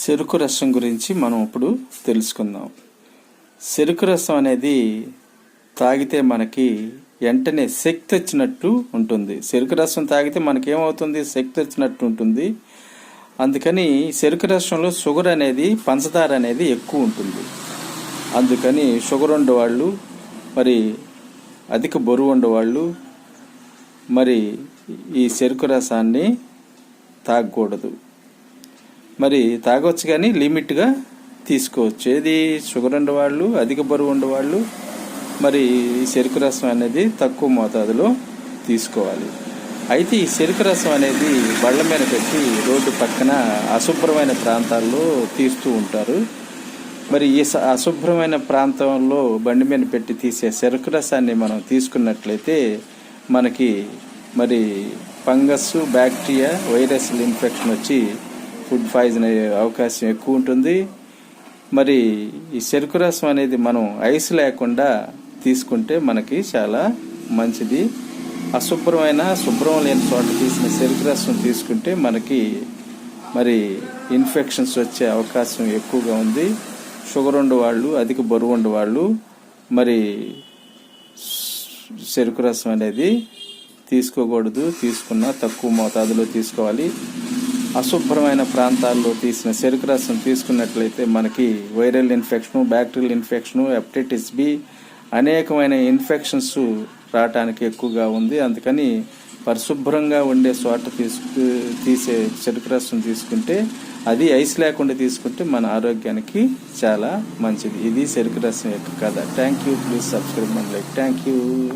చెరుకు రసం గురించి మనం ఇప్పుడు తెలుసుకుందాం. చెరుకు రసం అనేది తాగితే మనకి వెంటనే శక్తి వచ్చినట్టు ఉంటుంది. చెరుకు రసం తాగితే మనకేమవుతుంది? శక్తి వచ్చినట్టు ఉంటుంది. అందుకని చెరుకు రసంలో షుగర్ అనేది, పంచదార అనేది ఎక్కువ ఉంటుంది. అందుకని షుగర్ ఉండేవాళ్ళు, మరి అధిక బరువు ఉండేవాళ్ళు మరి ఈ చెరుకు రసాన్ని తాగకూడదు. మరి తాగొచ్చు కానీ లిమిట్గా తీసుకోవచ్చు. ఏది షుగర్ ఉండేవాళ్ళు, అధిక బరువు ఉండేవాళ్ళు మరి ఈ చెరుకు రసం అనేది తక్కువ మోతాదులో తీసుకోవాలి. అయితే ఈ చెరుకు రసం అనేది బళ్ళ మీద పెట్టి రోడ్డు పక్కన అశుభ్రమైన ప్రాంతాల్లో తీస్తూ ఉంటారు. మరి ఈ అశుభ్రమైన ప్రాంతంలో బండి మీద పెట్టి తీసే చెరుకు రసాన్ని మనం తీసుకున్నట్లయితే మనకి మరి ఫంగస్, బ్యాక్టీరియా, వైరస్ల ఇన్ఫెక్షన్ వచ్చి ఫుడ్ పాయిజన్ అయ్యే అవకాశం ఎక్కువ ఉంటుంది. మరి ఈ చెరుకు రసం అనేది మనం ఐస్ లేకుండా తీసుకుంటే మనకి చాలా మంచిది. అశుభ్రమైన, శుభ్రం లేని చోట తీసిన చెరుకు రసం తీసుకుంటే మనకి మరి ఇన్ఫెక్షన్స్ వచ్చే అవకాశం ఎక్కువగా ఉంది. షుగర్ ఉండేవాళ్ళు, అధిక బరువు ఉండేవాళ్ళు మరి చెరుకు రసం అనేది తీసుకోకూడదు. తీసుకున్నా తక్కువ మోతాదులో తీసుకోవాలి. అశుభ్రమైన ప్రాంతాల్లో తీసిన చెరుకు రసం తీసుకున్నట్లయితే మనకి viral infection, bacterial infection, hepatitis B అనేకమైన ఇన్ఫెక్షన్స్ రావడానికి ఎక్కువగా ఉంది. అందుకని పరిశుభ్రంగా ఉండే చోట తీసే చెరుకు రసం తీసుకుంటే, అది ఐస్ లేకుండా తీసుకుంటే మన ఆరోగ్యానికి చాలా మంచిది. ఇది చెరుకు రసం యొక్క కథ. Thank you. Please subscribe and like. Thank you.